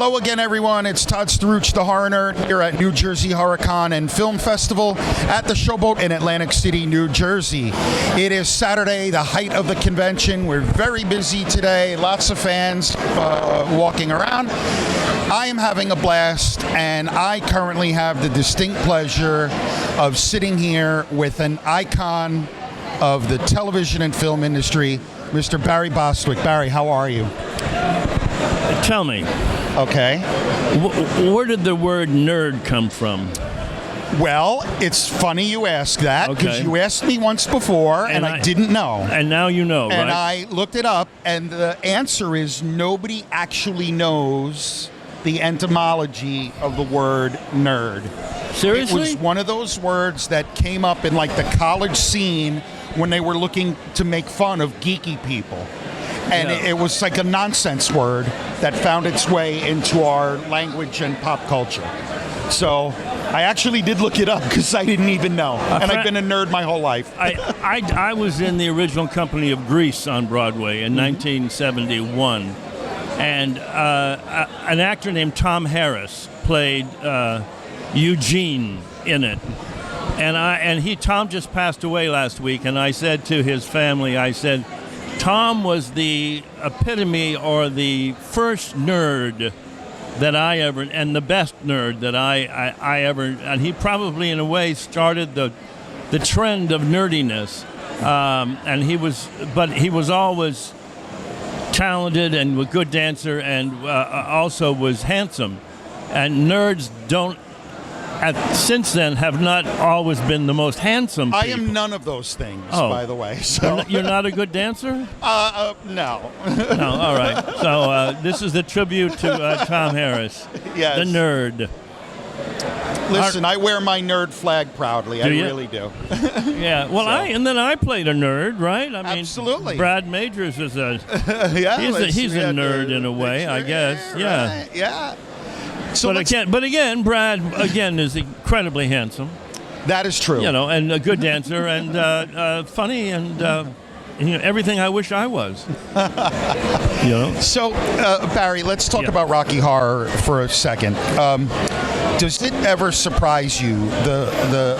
Hello again, everyone. It's Todd Struch, the Horror Nerd, here at New Jersey HorrorCon and Film Festival at the Showboat in Atlantic City, New Jersey. It is Saturday, the height of the convention. We're very busy today. Lots of fans walking around. I am having a blast, and I currently have the distinct pleasure of sitting here with an icon of the television and film industry, Mr. Barry Bostwick. Barry, how are you? Tell me. Okay. Where did the word nerd come from? Well, it's funny you ask that, because you asked me once before, and I didn't know. And now you know, right? And I looked it up, and the answer is nobody actually knows the etymology of the word nerd. Seriously? It was one of those words that came up in like the college scene when they were looking to make fun of geeky people. And it was like a nonsense word that found its way into our language and pop culture. So I actually did look it up because I didn't even know. And I've been a nerd my whole life. I was in the original company of Grease on Broadway in 1971. And an actor named Tom Harris played Eugene in it. And Tom just passed away last week, and I said to his family, I said, Tom was the epitome or the first nerd that I ever, and the best nerd that I ever, and he probably in a way started the trend of nerdiness. And he was always talented and a good dancer, and also was handsome. And nerds since then have not always been the most handsome people. I am none of those things, by the way. So you're not a good dancer? No. No, all right. So this is a tribute to Tom Harris, yes. The nerd. Listen, I wear my nerd flag proudly. I really do. Yeah. Well, I played a nerd, right? I mean, absolutely. Brad Majors is a he's a nerd in a way, I guess. Yeah. Right, yeah. So but again, Brad is incredibly handsome. That is true. You know, and a good dancer and funny and everything I wish I was. You know. So, Barry, let's talk about Rocky Horror for a second. Does it ever surprise you the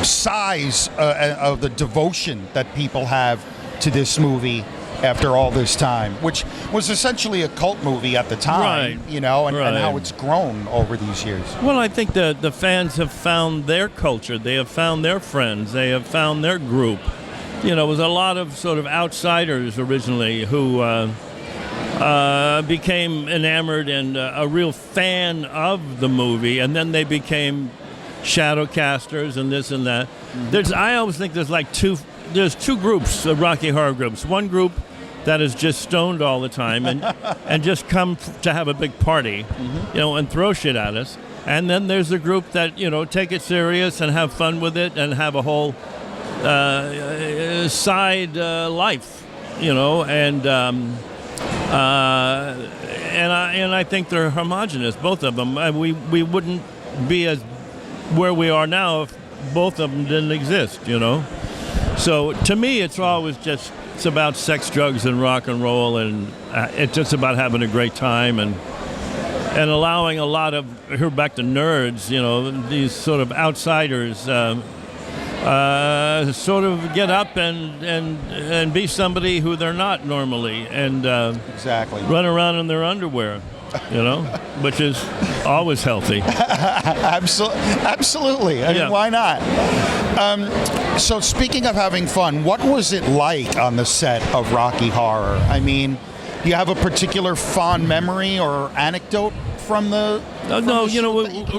size of the devotion that people have to this movie after all this time, which was essentially a cult movie at the time, right. and how it's grown over these years? Well, I think the fans have found their culture. They have found their friends. They have found their group. You know, it was a lot of sort of outsiders originally who became enamored and a real fan of the movie, and then they became shadow casters and this and that. Mm-hmm. I always think there's two groups of Rocky Horror groups. One group that is just stoned all the time and just come to have a big party, and throw shit at us. And then there's a group that, take it serious and have fun with it and have a whole side life, and I think they're homogenous, both of them. We wouldn't be as where we are now if both of them didn't exist, So to me, it's always it's about sex, drugs, and rock and roll, and it's just about having a great time and allowing a lot of, here back to nerds, these sort of outsiders sort of get up and be somebody who they're not normally, and exactly run around in their underwear, which is always healthy. Absolutely. I mean, why not? So speaking of having fun, what was it like on the set of Rocky Horror? I mean, do you have a particular fond memory or anecdote from the...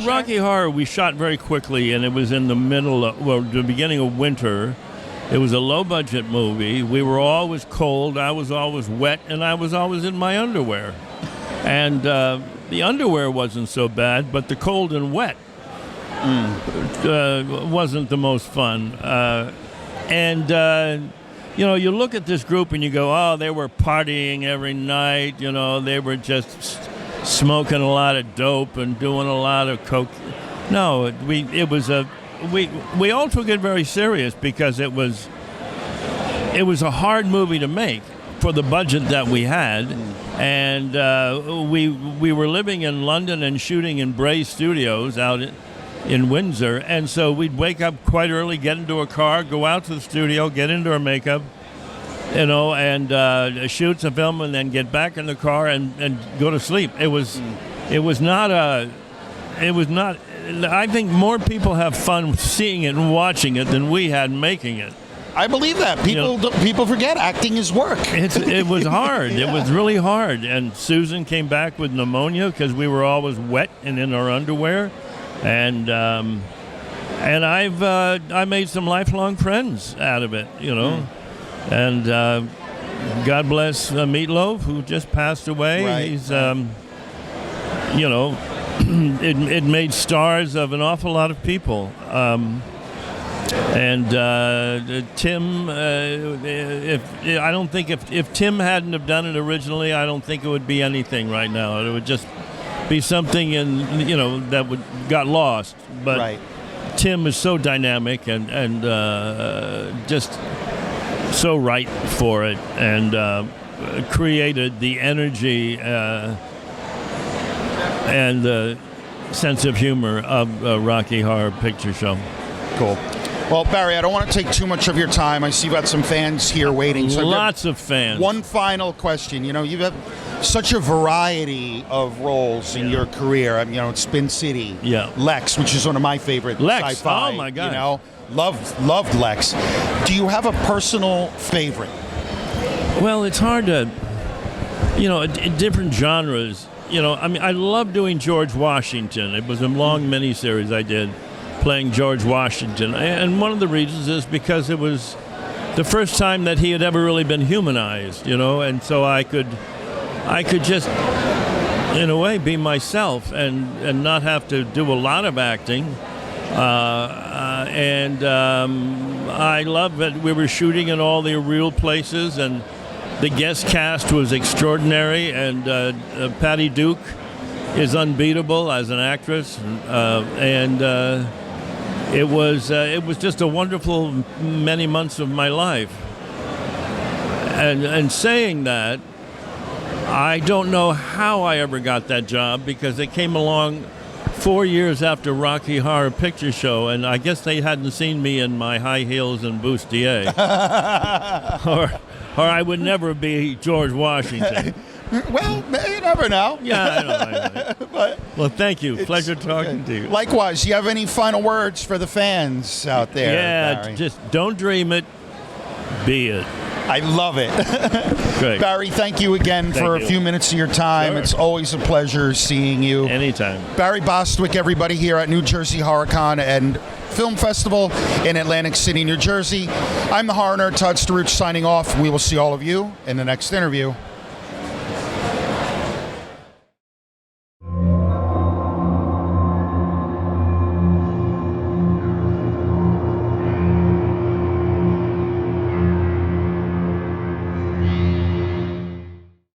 Rocky Horror we shot very quickly, and it was in the the beginning of winter. It was a low-budget movie. We were always cold. I was always wet, and I was always in my underwear. And the underwear wasn't so bad, but the cold and wet wasn't the most fun. You look at this group and you go, oh, they were partying every night. They were just smoking a lot of dope and doing a lot of coke. No, we all took it very serious because it was a hard movie to make. for the budget that we had, and we were living in London and shooting in Bray Studios out in Windsor, and so we'd wake up quite early, get into a car, go out to the studio, get into our makeup, and shoot some film, and then get back in the car and go to sleep. It was not. I think more people have fun seeing it and watching it than we had making it. I believe that. People forget acting is work. It was hard. Yeah. It was really hard. And Susan came back with pneumonia because we were always wet and in our underwear. And I made some lifelong friends out of it, And God bless Meatloaf, who just passed away. Right. He's, it made stars of an awful lot of people. And Tim, I don't think if Tim hadn't have done it originally, I don't think it would be anything right now. It would just be something that got lost. But right. Tim is so dynamic and just so right for it, and created the energy and the sense of humor of Rocky Horror Picture Show. Cool. Well, Barry, I don't want to take too much of your time. I see you've got some fans here waiting. So Lots of fans. One final question. You've had such a variety of roles in your career. It's Spin City, Lex, which is one of my favorite sci-fi. Oh my God! Loved Lex. Do you have a personal favorite? Well, it's hard to, in different genres. I love doing George Washington. It was a long miniseries I did, playing George Washington. And one of the reasons is because it was the first time that he had ever really been humanized, and so I could just, in a way, be myself and not have to do a lot of acting. I love that we were shooting in all the real places, and the guest cast was extraordinary, and Patty Duke is unbeatable as an actress, it was just a wonderful many months of my life. And saying that, I don't know how I ever got that job, because it came along 4 years after Rocky Horror Picture Show, and I guess they hadn't seen me in my high heels and bustier. or I would never be George Washington. Well, you never know. Yeah, I know. But well, thank you. Pleasure talking to you. Likewise. Do you have any final words for the fans out there? Yeah, Barry? Just don't dream it, be it. I love it. Great. Barry, thank you again for a few minutes of your time. Sure. It's always a pleasure seeing you. Anytime. Barry Bostwick, everybody, here at New Jersey HorrorCon and Film Festival in Atlantic City, New Jersey. I'm the horror nerd, Todd Staruch, signing off. We will see all of you in the next interview.